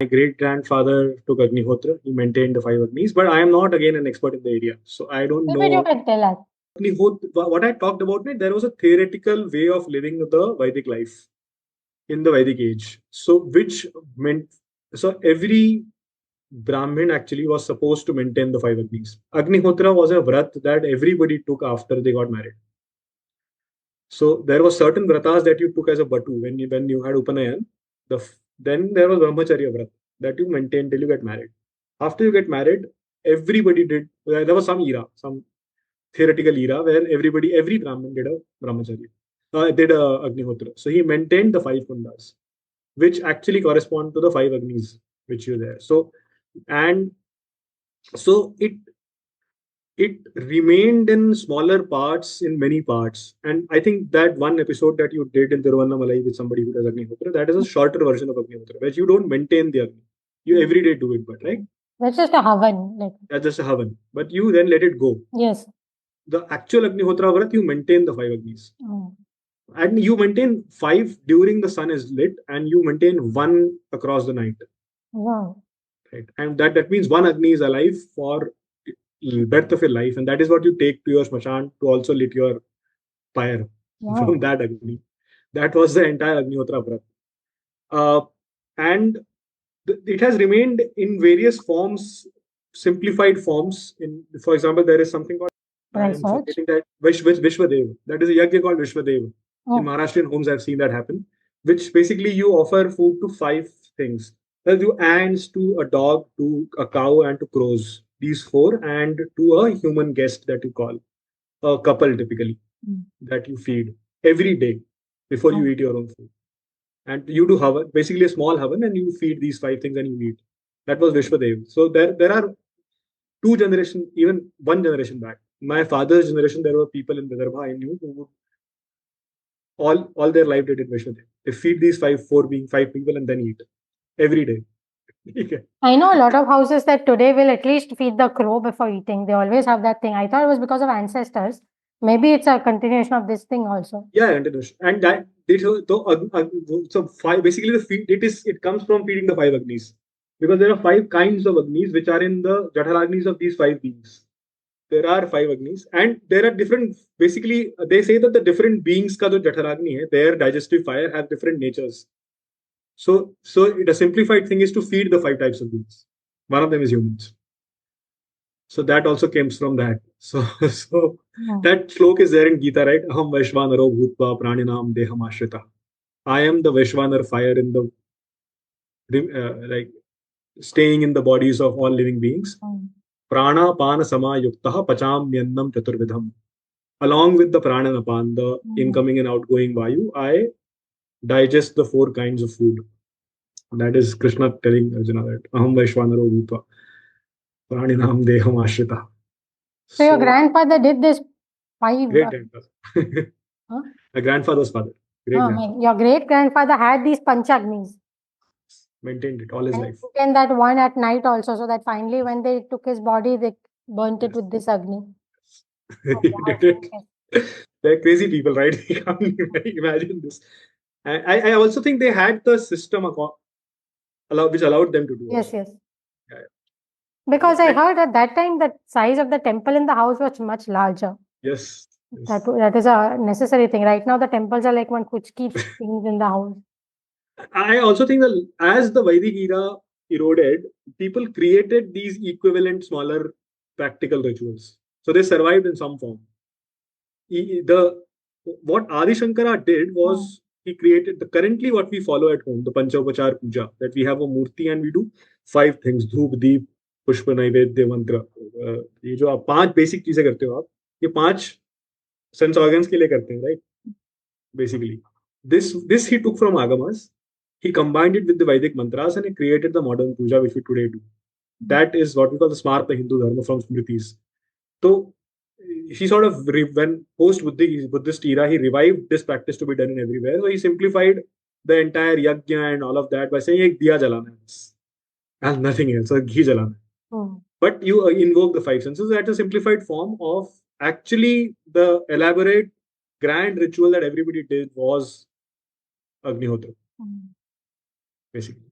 great grandfather took Agnihotra. He maintained the five Agnis, but I am not again an expert in the area, so I don't But you know. can tell us. What I talked about, there was a theoretical way of living the Vedic life in the Vedic age. So, which meant, so every Brahmin actually was supposed to maintain the five Agnis. Agnihotra was a vrat that everybody took after they got married. So there was certain vratas that you took as a batu when you had Upanayan. Then there was Brahmacharya vrat that you maintained till you get married. After you get married, everybody did. There was some era, some theoretical era where every Brahmin did a Brahmacharya, did a Agnihotra. So he maintained the five kundas, which actually correspond to the five Agnis which you there. And so it remained in smaller parts in many parts. And I think that one episode that you did in Tiruvannamalai with somebody who does Agnihotra, that is a shorter version of Agnihotra, where you don't maintain the Agni. You every day do it, but right? That's just a havan. Like, That's just a havan. But you then let it go. yes. The actual Agnihotra Vrat, you maintain the five Agnis. Oh. And you maintain five during the sun is lit, and you maintain one across the night. Wow. Right? And that means one Agni is alive for birth of your life, and that is what you take to your smashan to also lit your pyre from that Agni. That was the entire Agnihotra Vrat. And it has remained in various forms, simplified forms. For example, there is something called, I am forgetting that, Vishwa Deva. That is a yagna called Vishwa Deva. In Maharashtrian homes, I've seen that happen, which basically you offer food to five things. You ants, to a dog, to a cow, and to crows. These four, and to a human guest that you call, a couple typically, that you feed every day before you eat your own food. And you do havan, basically a small havan, and you feed these five things and you eat. That was Vishwadev. So there are two generations, even one generation back. My father's generation, there were people in Vidarbha I knew who would all their life they did Vishwadev. They feed these five people and then eat every day. Okay. I know a lot of houses that today will at least feed the crow before eating. They always have that thing. I thought it was because of ancestors. Maybe it's a continuation of this thing also. Yeah, and that so five basically it comes from feeding the five Agnis, because there are five kinds of Agnis which are in the Jatharagnis of these five beings. There are five Agnis, and there are different. Basically, they say that the different beings ka jo Jatharagni hai, their digestive fire have different natures. So a simplified thing is to feed the five types of beings. One of them is humans. So that also comes from that. So that slok is there in Gita, right? Aham Vaishvanaro Bhutva Praninam Deham Ashrita. I am the Vaishvanar fire in the like staying in the bodies of all living beings. Prana Pana Samayuktaha Pacham Yannam Chaturvidham. Along with the prana and apan, the incoming and outgoing vayu, I digest the four kinds of food. That is Krishna telling Arjuna that Aham Vaishvanaro Bhutva Praninam Deham Ashrita. So your grandfather did this five. Great grandfather. My grandfather's father. Your great grandfather had these panchagnis. Maintained it all his life. And that one at night also, so that finally when they took his body, they burnt it with this Agni. They're crazy people, right? You can't imagine this. I also think they had the system which allowed them to do Yes, also. yes. Yeah. Because I heard at that time the size of the temple in the house was much larger. Yes. That is a necessary thing. Right now the temples are like one which keeps things in the house. I also think that as the Vedic era eroded, people created these equivalent smaller practical rituals. So they survived in some form. What Adi Shankara did was he created currently what we follow at home, the Panchopachar Puja, that we have a murti and we do five things: Dhoop, Deep, Pushpa, Naivedya, Mantra. ये जो आप पांच basic चीजें करते हो आप, ये पांच सेंस ऑर्गन्स के लिए करते हैं, right? Basically, this he took from Agamas. He combined it with the Vedic mantras and he created the modern puja which we today do. That is what we call the Smarta Hindu Dharma from Smritis. So he sort of, when post-Buddhist era, he revived this practice to be done in everywhere. So he simplified the entire yagna and all of that by saying, ek diya jalana and nothing else, so ghee jalana. But you invoke the five senses. That's a simplified form of actually the elaborate grand ritual that everybody did was Agnihotra. Basically.